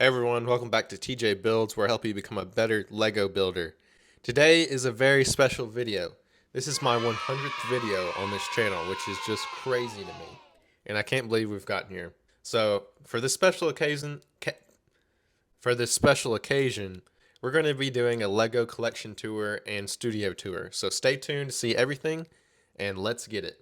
Hey everyone, welcome back to TJ Builds, where I help you become a better Lego builder. Today is a very special video. This is my 100th video on this channel, which is just crazy to me. And I can't believe we've gotten here. So, for this special occasion, we're going to be doing a Lego collection tour and studio tour. So stay tuned to see everything, and let's get it.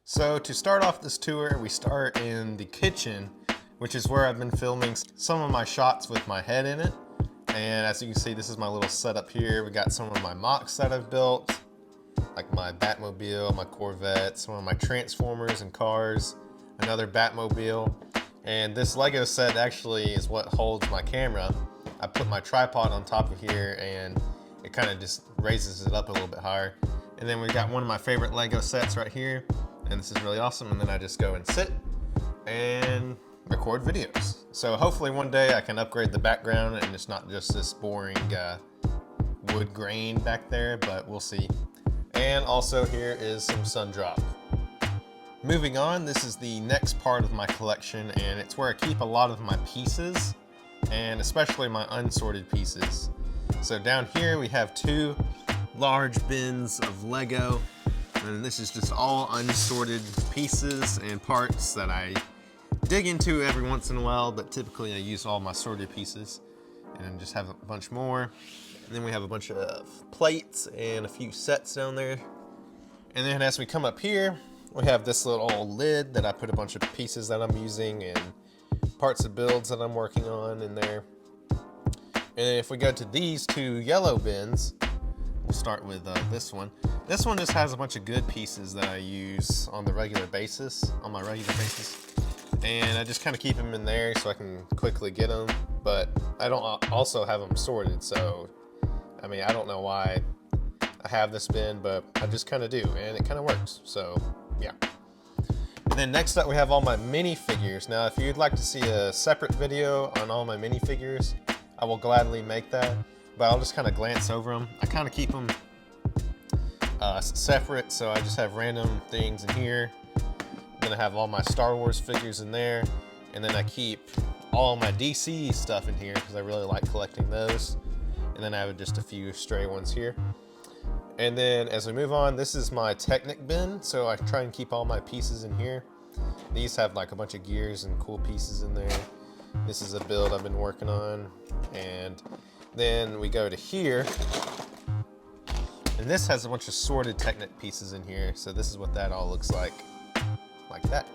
So to start off this tour, we start in the kitchen, which is where I've been filming some of my shots with my head in it. And as you can see, this is my little setup here. We got some of my mocks that I've built, like my Batmobile, my Corvette, some of my Transformers and cars, another Batmobile. And this Lego set actually is what holds my camera. I put my tripod on top of here and it kind of just raises it up a little bit higher. And then we got one of my favorite Lego sets right here. And this is really awesome. And then I just go and sit and record videos. So hopefully one day I can upgrade the background and it's not just this boring wood grain back there, but we'll see. And also here is some sun drop. Moving on, this is the next part of my collection, and it's where I keep a lot of my pieces, and especially my unsorted pieces. So down here we have two large bins of Lego, and this is just all unsorted pieces and parts that I dig into every once in a while, but typically I use all my sorted pieces. And just have a bunch more. And then we have a bunch of plates and a few sets down there. And then as we come up here, we have this little lid that I put a bunch of pieces that I'm using and parts of builds that I'm working on in there. And then if we go to these two yellow bins, we'll start with this one. This one just has a bunch of good pieces that I use on the regular basis, And I just kind of keep them in there so I can quickly get them. But I don't also have them sorted, so I mean, I don't know why I have this bin, but I just kind of do, and it kind of works. So yeah. And then next up we have all my minifigures. Now if you'd like to see a separate video on all my minifigures, I will gladly make that, but I'll just kind of glance over them. I kind of keep them separate, so I just have random things in here. Then I have all my Star Wars figures in there, and then I keep all my DC stuff in here because I really like collecting those. And then I have just a few stray ones here. And then as we move on, this is my Technic bin, so I try and keep all my pieces in here. These have like a bunch of gears and cool pieces in there. This is a build I've been working on. And then we go to here, and this has a bunch of sorted Technic pieces in here. So this is what that all looks like that.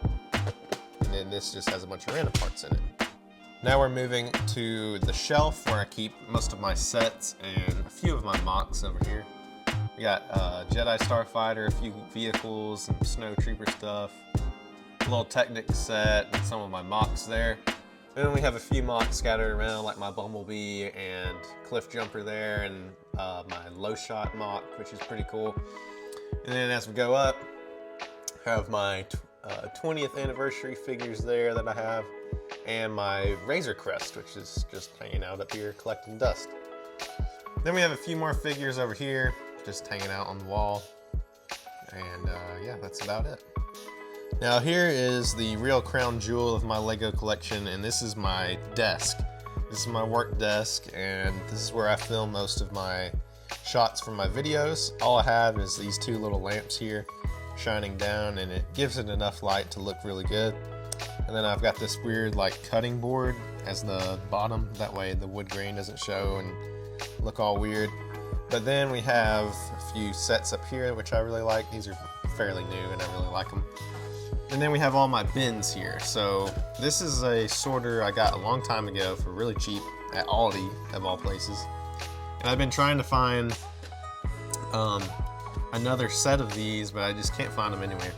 And then this just has a bunch of random parts in it. Now we're moving to the shelf where I keep most of my sets and a few of my mocks over here. We got Jedi Starfighter, a few vehicles, some Snow Trooper stuff, a little Technic set, and some of my mocks there. And then we have a few mocks scattered around, like my Bumblebee and Cliff Jumper there, and my Low Shot mock, which is pretty cool. And then as we go up, I have my 20th anniversary figures there that I have, and my Razor Crest, which is just hanging out up here collecting dust. Then we have a few more figures over here, just hanging out on the wall. And yeah, that's about it. Now here is the real crown jewel of my Lego collection, and this is my desk. This is my work desk, and this is where I film most of my shots from my videos. All I have is these two little lamps here shining down, and it gives it enough light to look really good. And then I've got this weird like cutting board as the bottom, that way the wood grain doesn't show and look all weird. But then we have a few sets up here which I really like. These are fairly new and I really like them. And then we have all my bins here. So this is a sorter I got a long time ago for really cheap at Aldi, of all places. And I've been trying to find another set of these, but I just can't find them anywhere.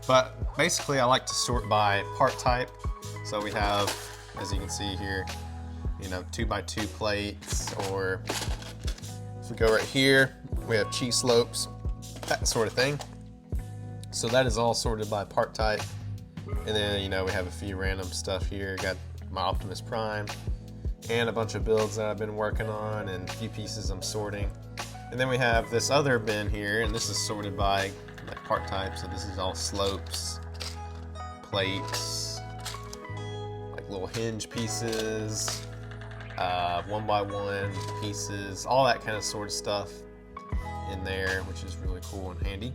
But basically I like to sort by part type. So we have, as you can see here, you know, 2x2 plates, or if we go right here, we have cheese slopes, that sort of thing. So that is all sorted by part type. And then, you know, we have a few random stuff here. Got my Optimus Prime and a bunch of builds that I've been working on and a few pieces I'm sorting. And then we have this other bin here, and this is sorted by like part type. So this is all slopes, plates, like little hinge pieces, 1x1 pieces, all that kind of sort of stuff in there, which is really cool and handy.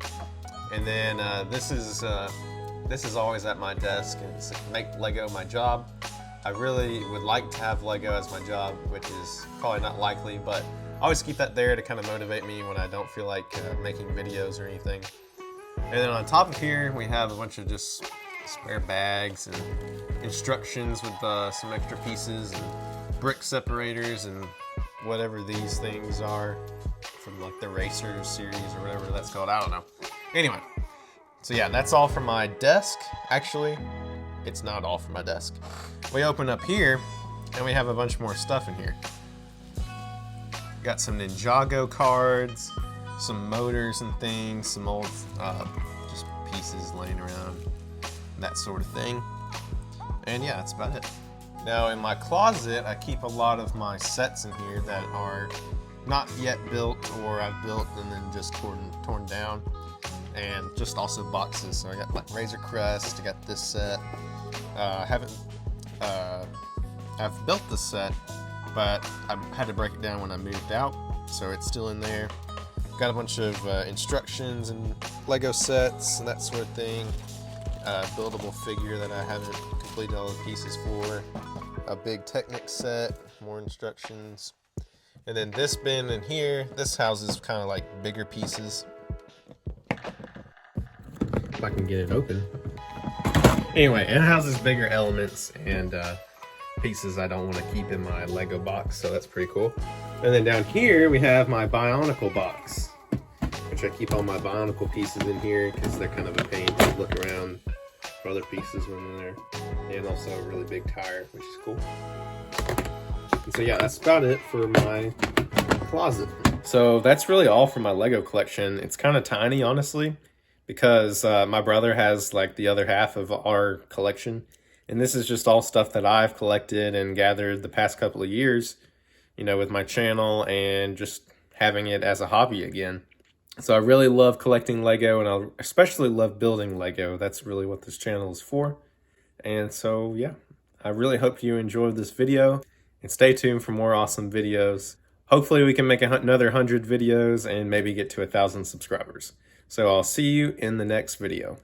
And then this is always at my desk, and it's make Lego my job. I really would like to have Lego as my job, which is probably not likely, but I always keep that there to kind of motivate me when I don't feel like making videos or anything. And then on top of here, we have a bunch of just spare bags and instructions with some extra pieces and brick separators and whatever these things are from like the Racer series or whatever that's called. I don't know. Anyway, so yeah, that's all from my desk. Actually, it's not all from my desk. We open up here and we have a bunch more stuff in here. Got some Ninjago cards, some motors and things, some old just pieces laying around, that sort of thing. And yeah, that's about it. Now in my closet, I keep a lot of my sets in here that are not yet built, or I've built and then just torn down, and just also boxes. So I got like Razor Crest, I got this set. I've built this set, but I had to break it down when I moved out, so it's still in there. Got a bunch of instructions and Lego sets and that sort of thing. Buildable figure that I haven't completed all the pieces for. A big Technic set, more instructions. And then this bin in here, this houses kind of like bigger pieces. If I can get it open. Anyway, it houses bigger elements and pieces I don't want to keep in my Lego box, so that's pretty cool. And then down here we have my Bionicle box, which I keep all my Bionicle pieces in here because they're kind of a pain to look around for other pieces when they're there. And also a really big tire, which is cool. And so yeah, that's about it for my closet. So that's really all for my Lego collection. It's kind of tiny, honestly, because my brother has like the other half of our collection. And this is just all stuff that I've collected and gathered the past couple of years, you know, with my channel and just having it as a hobby again. So I really love collecting Lego, and I especially love building Lego. That's really what this channel is for. And so, yeah, I really hope you enjoyed this video, and stay tuned for more awesome videos. Hopefully we can make another 100 videos and maybe get to 1,000 subscribers. So I'll see you in the next video.